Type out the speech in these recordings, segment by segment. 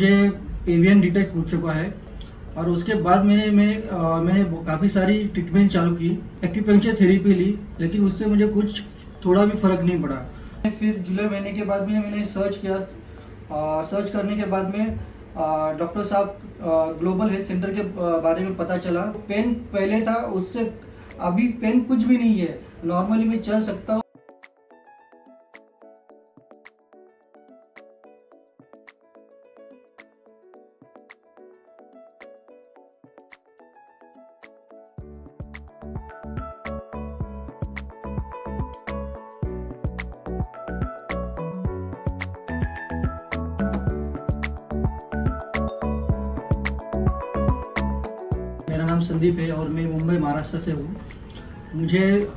मुझे avian detect हो चुका है और उसके बाद मैंने काफ़ी सारी ट्रीटमेंट चालू की, एक्यूपंक्चर थेरेपी ली, लेकिन उससे मुझे कुछ थोड़ा भी फ़र्क नहीं पड़ा। फिर जुलाई महीने के बाद में मैंने सर्च किया। सर्च करने के बाद में डॉक्टर साहब ग्लोबल हेल्थ सेंटर के बारे में पता चला। पेन पहले था, उससे अभी पेन कुछ भी नहीं है, नॉर्मली मैं चल सकता हूँ। मेरा नाम संदीप है और मैं मुंबई महाराष्ट्र से हूँ। मुझे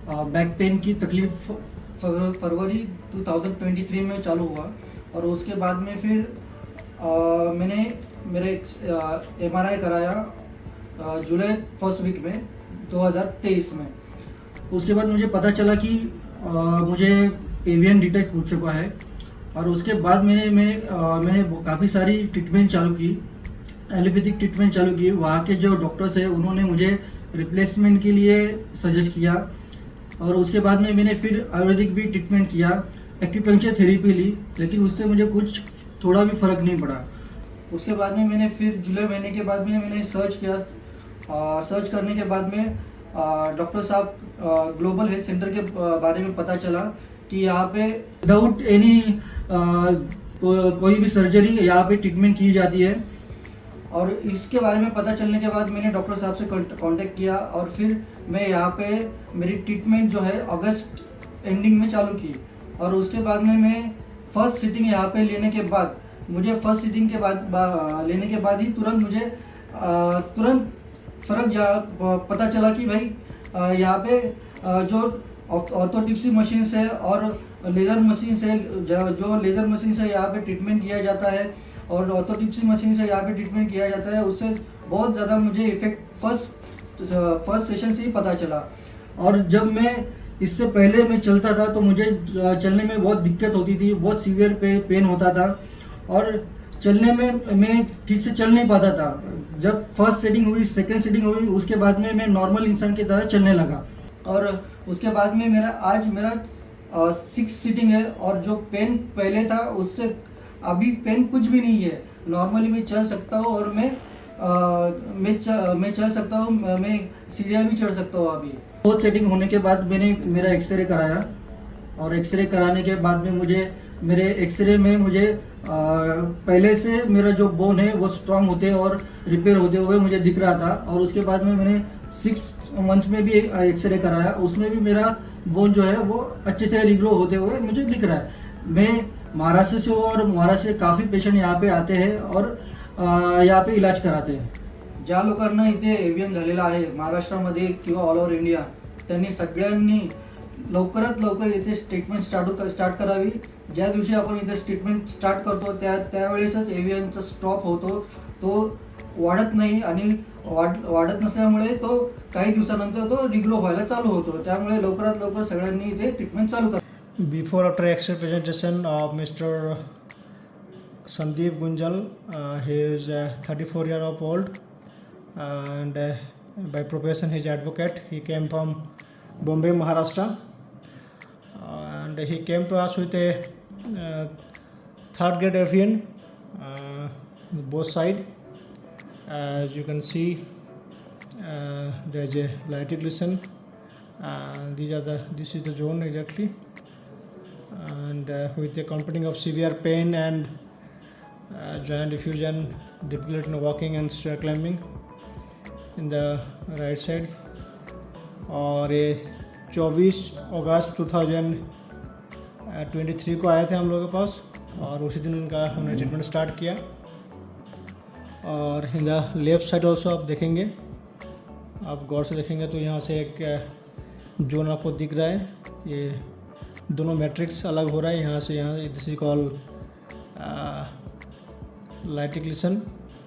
बैक पेन की तकलीफ फरवरी 2023 में चालू हुआ और उसके बाद में फिर मैंने मेरे MRI कराया जुलाई फर्स्ट वीक में 2023 में। उसके बाद मुझे पता चला कि मुझे एवियन डिटेक्ट हो चुका है और उसके बाद मैंने काफ़ी सारी ट्रीटमेंट चालू की, एलोपैथिक ट्रीटमेंट चालू की। वहाँ के जो डॉक्टर्स हैं उन्होंने मुझे रिप्लेसमेंट के लिए सजेस्ट किया और उसके बाद में मैंने फिर आयुर्वेदिक भी ट्रीटमेंट किया, एक्यूपंक्चर थेरेपी ली, लेकिन उससे मुझे कुछ थोड़ा भी फ़र्क नहीं पड़ा। उसके बाद में मैंने फिर जुलाई महीने के बाद में मैंने सर्च किया। सर्च करने के बाद में डॉक्टर साहब ग्लोबल हेल्थ सेंटर के बारे में पता चला कि यहाँ पे विदाउट एनी कोई भी सर्जरी यहाँ पे ट्रीटमेंट की जाती है। और इसके बारे में पता चलने के बाद मैंने डॉक्टर साहब से कांटेक्ट किया और फिर मैं यहाँ पे मेरी ट्रीटमेंट जो है अगस्त एंडिंग में चालू की। और उसके बाद में मैं फर्स्ट सिटिंग यहाँ पे लेने के बाद फर्स्ट सिटिंग के बाद लेने के बाद ही तुरंत फ़र्क पता चला कि भाई यहाँ पे जो ऑर्थोटिप्सी मशीन से और लेज़र मशीन से जो लेज़र मशीन से यहाँ पे ट्रीटमेंट किया जाता है और ऑर्थोटिप्सी मशीन से यहाँ पे ट्रीटमेंट किया जाता है, उससे बहुत ज़्यादा मुझे इफेक्ट फर्स्ट सेशन से ही पता चला। और जब मैं इससे पहले मैं चलता था तो मुझे चलने में बहुत दिक्कत होती थी, बहुत सीवियर पेन होता था और चलने में मैं ठीक से चल नहीं पाता था। जब फर्स्ट सीटिंग हुई, सेकेंड सीटिंग हुई, उसके बाद में मैं नॉर्मल इंसान की तरह चलने लगा और उसके बाद में आज मेरा 6 सीटिंग है और जो पेन पहले था उससे अभी पेन कुछ भी नहीं है, नॉर्मली मैं चल सकता हूँ और मैं चल सकता हूँ, मैं सीढ़ियाँ भी चढ़ सकता हूँ। अभी फोर्थ सेटिंग होने के बाद मैंने मेरा एक्सरे कराया और एक्सरे कराने के बाद में मेरे एक्सरे में मुझे पहले से मेरा जो बोन है वो स्ट्रांग होते और रिपेयर होते हुए मुझे दिख रहा था। और उसके बाद में मैंने 6 मंथ में भी एक्सरे कराया, उसमें भी मेरा बोन जो है वो अच्छे से रिग्रो होते हुए मुझे दिख रहा है। मैं महाराष्ट्र से हूँ और महाराष्ट्र से काफ़ी पेशंट यहाँ पे आते हैं और यहाँ पे इलाज कराते हैं। ज्या लोकांना इथे एवियन झालेला आहे महाराष्ट्रामध्ये किंवा ऑल ओव्हर इंडिया, त्यांनी सगळ्यांनी लवकरात लवकर इथे ट्रीटमेंट स्टार्ट करावी। ज्या दिवशी आपण इथे ट्रीटमेंट स्टार्ट करतो त्यावेळेसच एवियनचा स्टॉप होतो, तो वाढत नाही आणि वाढत नसल्यामुळे तो काही दिवसानंतर तो रिग्रो व्हायला चालू होतो। त्यामुळे लवकरात लवकर सगळ्यांनी इथे ट्रीटमेंट चालू करा। Before after X-ray presentation of Mr. Sandeep Gunjal, he is 34-year-old and by profession he is advocate. He came from Bombay, Maharashtra, and he came to us with a third grade avian, both side. As you can see, there is a lytic lesion. This is the zone exactly. And with the accompanying of severe pain and joint diffusion, difficulty in walking and stair climbing in the right side। और ये 24 अगस्त 2023 को आए थे हम लोगों के पास और उसी दिन उनका हमने ट्रीटमेंट स्टार्ट किया। और in the left side also आप देखेंगे, आप गौर से देखेंगे तो यहाँ से एक जोन आपको दिख रहा है, ये दोनों मैट्रिक्स अलग हो रहा है यहाँ से यहाँ। This is call lytic lesion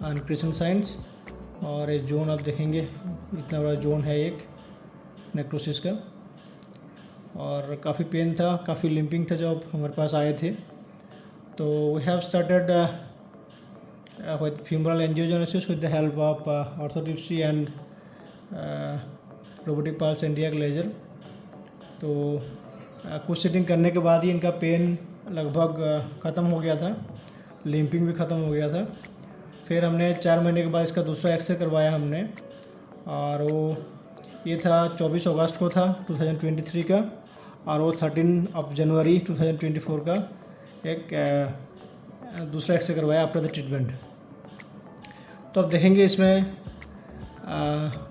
and क्रिसन साइंस। और ये जोन आप देखेंगे, इतना बड़ा जोन है एक नेक्रोसिस का और काफ़ी पेन था, काफ़ी लिम्पिंग था जब हमारे पास आए थे। तो we have started with femoral angiogenesis with the help of orthopsy and robotic pulse and cardiac laser. तो कुछ सेटिंग करने के बाद ही इनका पेन लगभग ख़त्म हो गया था, लिम्पिंग भी ख़त्म हो गया था। फिर हमने 4 महीने के बाद इसका दूसरा एक्सरे करवाया हमने, और वो ये था 24 अगस्त को था 2023 का, और वो 13 जनवरी 2024 का एक दूसरा एक्सरे करवाया आफ्टर द ट्रीटमेंट। तो अब देखेंगे इसमें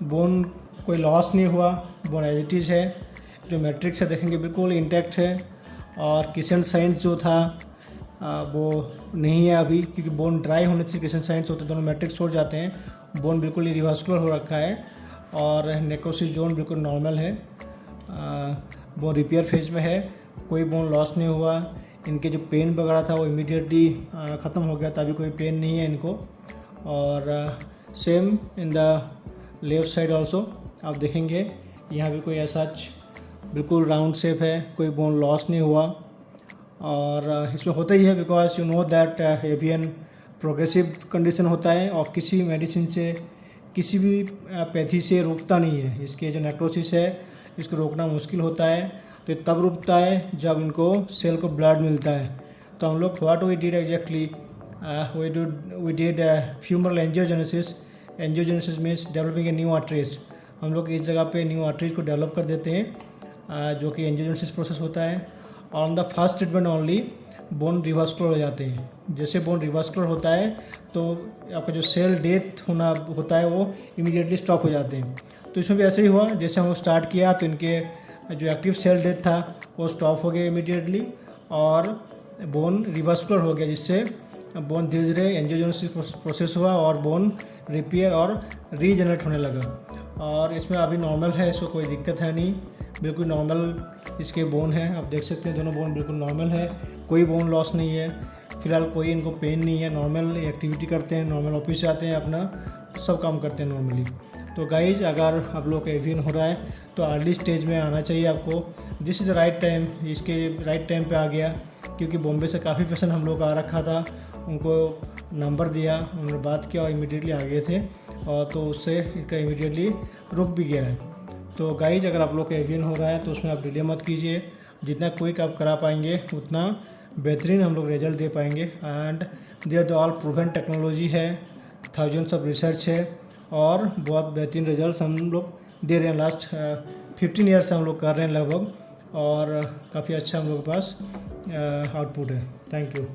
बोन कोई लॉस नहीं हुआ, बोन एज इट इज़ है, जो मैट्रिक्स है देखेंगे बिल्कुल इंटैक्ट है, और क्रिसेंट साइंस जो था वो नहीं है अभी, क्योंकि बोन ड्राई होने से क्रिसेंट साइंस होते दोनों मैट्रिक्स छोड़ जाते हैं। बोन बिल्कुल ही रिवास्कुलर हो रखा है और नेक्रोसिस जोन बिल्कुल नॉर्मल है, बोन रिपेयर फेज में है, कोई बोन लॉस नहीं हुआ। इनके जो पेन वगैरह था वो इमीडिएटली ख़त्म हो गया था, अभी कोई पेन नहीं है इनको। और same in the left side also आप देखेंगे यहाँ भी कोई ऐसा बिल्कुल राउंड शेप है, कोई बोन लॉस नहीं हुआ। और इसमें होता ही है because you know that avian progressive condition होता है और किसी मेडिसिन से, किसी भी पैथी से रुकता नहीं है। इसके जो नेक्रोसिस है इसको रोकना मुश्किल होता है, तो तब रुकता है जब इनको सेल को ब्लड मिलता है। तो हम लोग what we did exactly, we did femoral angiogenesis. Angiogenesis means developing a new arteries. हम लोग इस जगह पे न्यू आर्टरीज को डेवलप कर देते हैं, जो कि एंजियोजेनेसिस प्रोसेस होता है। और on the first treatment only bone revascular हो जाते हैं। जैसे बोन रिवास्कुलर होता है तो आपका जो सेल डेथ होना होता है वो इमीडिएटली स्टॉप हो जाते हैं। तो इसमें भी ऐसे ही हुआ, जैसे हम स्टार्ट किया तो इनके जो एक्टिव सेल डेथ था वो स्टॉप हो गया इमीडिएटली, और बोन रिवास्कुलर हो गया, जिससे बोन धीरे धीरे एंजियोजेनेसिस प्रोसेस हुआ और बोन रिपेयर और रीजनरेट होने लगा। और इसमें अभी नॉर्मल है, इसको कोई दिक्कत है नहीं, बिल्कुल नॉर्मल इसके बोन है। आप देख सकते हैं दोनों बोन बिल्कुल नॉर्मल है, कोई बोन लॉस नहीं है, फिलहाल कोई इनको पेन नहीं है, नॉर्मल एक्टिविटी करते हैं, नॉर्मल ऑफिस जाते हैं, अपना सब काम करते हैं नॉर्मली। तो गाइज अगर आप लोग का एवियन हो रहा है तो अर्ली स्टेज में आना चाहिए आपको। This is the right time, इसके राइट टाइम पे आ गया, क्योंकि बॉम्बे से काफ़ी पेशेंट हम लोग का आ रखा था, उनको नंबर दिया, उन्होंने बात किया और इमीडिएटली आ गए थे, और तो उससे इसका इमीडिएटली रुक भी गया है। तो गाइज अगर आप लोग का एवियन हो रहा है तो उसमें आप डिले मत कीजिए, जितना क्विक आप करा पाएंगे उतना बेहतरीन हम लोग रिजल्ट दे पाएंगे। And there the all proven technology है, थाउजेंड्स ऑफ रिसर्च है, और बहुत बेहतरीन रिजल्ट हम लोग दे रहे हैं। लास्ट 15 ईयर्स से हम लोग कर रहे हैं लगभग, और काफ़ी अच्छा हम लोग के पास आउटपुट है। Thank you.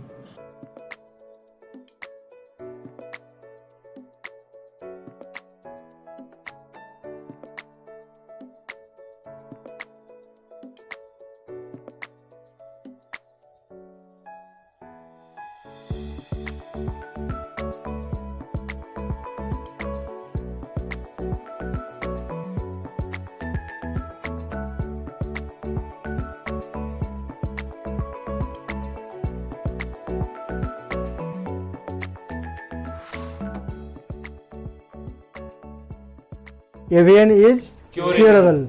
AVN is curable.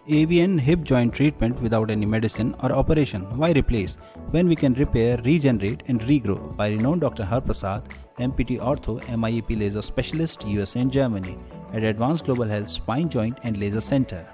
AVN hip joint treatment without any medicine or operation. Why replace when we can repair, regenerate and regrow by renowned Dr. Har Prasad, MPT Ortho, MIEP Laser Specialist, USA and Germany at Advanced Global Health Spine Joint and Laser Center.